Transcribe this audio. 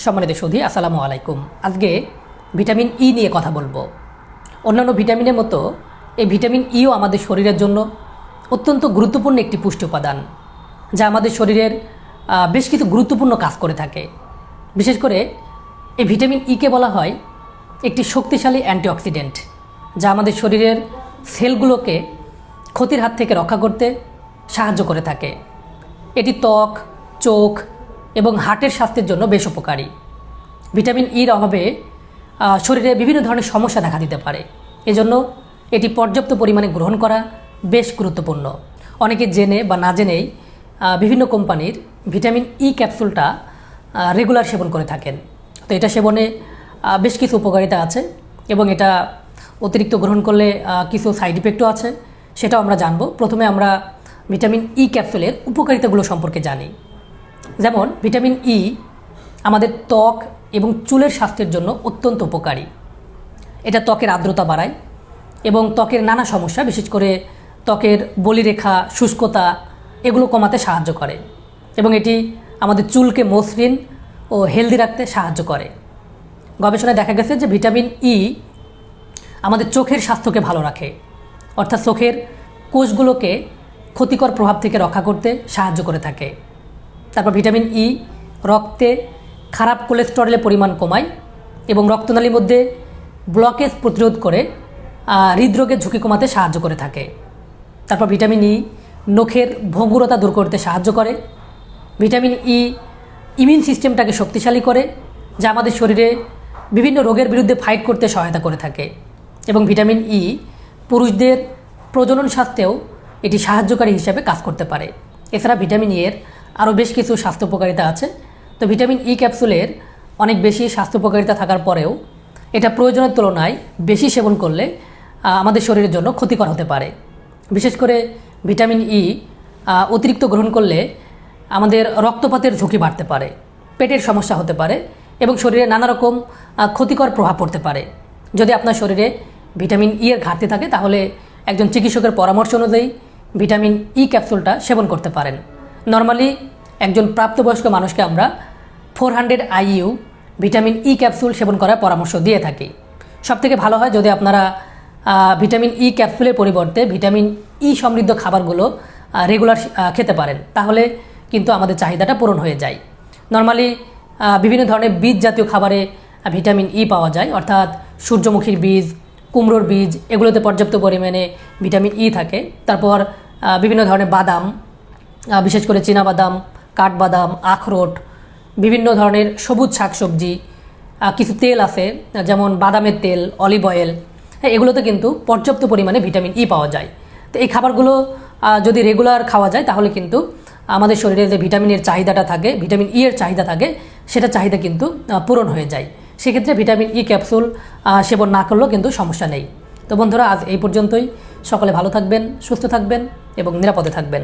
সম্মানিত সুধী, আসসালামু আলাইকুম। আজকে ভিটামিন ই নিয়ে কথা বলবো। অন্যান্য ভিটামিনের মতো এই ভিটামিন ইও আমাদের শরীরের জন্য অত্যন্ত গুরুত্বপূর্ণ একটি পুষ্টি উপাদান, যা আমাদের শরীরের বেশ কিছু গুরুত্বপূর্ণ কাজ করে থাকে। বিশেষ করে এই ভিটামিন ইকে বলা হয় একটি শক্তিশালী অ্যান্টিঅক্সিডেন্ট, যা আমাদের শরীরের সেলগুলোকে ক্ষতির হাত থেকে রক্ষা করতে সাহায্য করে থাকে। এটি ত্বক, চোখ এবং হার্টের স্বাস্থ্যের জন্য বেশ উপকারী। ভিটামিন ইর অভাবে শরীরে বিভিন্ন ধরনের সমস্যা দেখা দিতে পারে, এজন্য এটি পর্যাপ্ত পরিমাণে গ্রহণ করা বেশ গুরুত্বপূর্ণ। অনেকে জেনে বা না জেনেই বিভিন্ন কোম্পানির ভিটামিন ই ক্যাপসুলটা রেগুলার সেবন করে থাকেন। তো এটা সেবনে বেশ কিছু উপকারিতা আছে এবং এটা অতিরিক্ত গ্রহণ করলে কিছু সাইড ইফেক্টও আছে, সেটাও আমরা জানবো। প্রথমে আমরা ভিটামিন ই ক্যাপসুলের উপকারিতাগুলো সম্পর্কে জানি। যেমন ভিটামিন ই আমাদের ত্বক এবং চুলের স্বাস্থ্যের জন্য অত্যন্ত উপকারী। এটা ত্বকের আর্দ্রতা বাড়ায় এবং ত্বকের নানা সমস্যা, বিশেষ করে ত্বকের বলিরেখা, শুষ্কতা এগুলো কমাতে সাহায্য করে এবং এটি আমাদের চুলকে মসৃণ ও হেলদি রাখতে সাহায্য করে। গবেষণায় দেখা গেছে যে ভিটামিন ই আমাদের চোখের স্বাস্থ্যকে ভালো রাখে, অর্থাৎ চোখের কোষগুলোকে ক্ষতিকর প্রভাব থেকে রক্ষা করতে সাহায্য করে থাকে। তারপর ভিটামিন ই রক্তে খারাপ কোলেস্টেরলের পরিমাণ কমায় এবং রক্তনালীর মধ্যে ব্লকেজ প্রতিরোধ করে হৃদরোগের ঝুঁকি কমাতে সাহায্য করে থাকে। তারপর ভিটামিন ই নখের ভঙ্গুরতা দূর করতে সাহায্য করে। ভিটামিন ই ইমিউন সিস্টেমটাকে শক্তিশালী করে, যা আমাদের শরীরে বিভিন্ন রোগের বিরুদ্ধে ফাইট করতে সহায়তা করে থাকে। এবং ভিটামিন ই পুরুষদের প্রজনন স্বাস্থ্যেও এটি সাহায্যকারী হিসেবে কাজ করতে পারে। এছাড়া ভিটামিন ই এর আরও বেশ কিছু স্বাস্থ্য উপকারিতা আছে। তো ভিটামিন ই ক্যাপসুলের অনেক বেশি স্বাস্থ্য উপকারিতা থাকার পরেও এটা প্রয়োজনের তুলনায় বেশি সেবন করলে আমাদের শরীরের জন্য ক্ষতিকর হতে পারে। বিশেষ করে ভিটামিন ই অতিরিক্ত গ্রহণ করলে আমাদের রক্তপাতের ঝুঁকি বাড়তে পারে, পেটের সমস্যা হতে পারে এবং শরীরে নানা রকম ক্ষতিকর প্রভাব পড়তে পারে। যদি আপনার শরীরে ভিটামিন ই এর ঘাটতি থাকে, তাহলে একজন চিকিৎসকের পরামর্শ অনুযায়ী ভিটামিন ই ক্যাপসুলটা সেবন করতে পারেন। নর্মালি একজন প্রাপ্তবয়স্ক মানুষকে আমরা 400 IU ভিটামিন ই ক্যাপসুল সেবন করার পরামর্শ দিয়ে থাকি। সবথেকে ভালো হয় যদি আপনারা ভিটামিন ই ক্যাপসুলের পরিবর্তে ভিটামিন ই সমৃদ্ধ খাবারগুলো রেগুলার খেতে পারেন, তাহলে কিন্তু আমাদের চাহিদাটা পূরণ হয়ে যায়। নর্মালি বিভিন্ন ধরনের বীজ জাতীয় খাবারে ভিটামিন ই পাওয়া যায়, অর্থাৎ সূর্যমুখীর বীজ, কুমড়োর বীজ, এগুলোতে পর্যাপ্ত পরিমাণে ভিটামিন ই থাকে। তারপর বিভিন্ন ধরনের বাদাম, বিশেষ করে চীনাবাদাম, কাঠবাদাম, আখরোট, বিভিন্ন ধরনের সবুজ শাকসবজি, কিছু তেল আছে যেমন বাদামের তেল, অলিভ অয়েল, এগুলোতে কিন্তু পর্যাপ্ত পরিমাণে ভিটামিন ই পাওয়া যায়। তো এই খাবারগুলো যদি রেগুলার খাওয়া যায়, তাহলে কিন্তু আমাদের শরীরে যে ভিটামিনের চাহিদাটা থাকে, ভিটামিন ই এর চাহিদা থাকে, সেটা চাহিদা কিন্তু পূরণ হয়ে যায়। সেক্ষেত্রে ভিটামিন ই ক্যাপসুল সেবন না করলেও কিন্তু সমস্যা নেই। তো বন্ধুরা, আজ এই পর্যন্তই। সকলে ভালো থাকবেন, সুস্থ থাকবেন এবং নিরাপদে থাকবেন।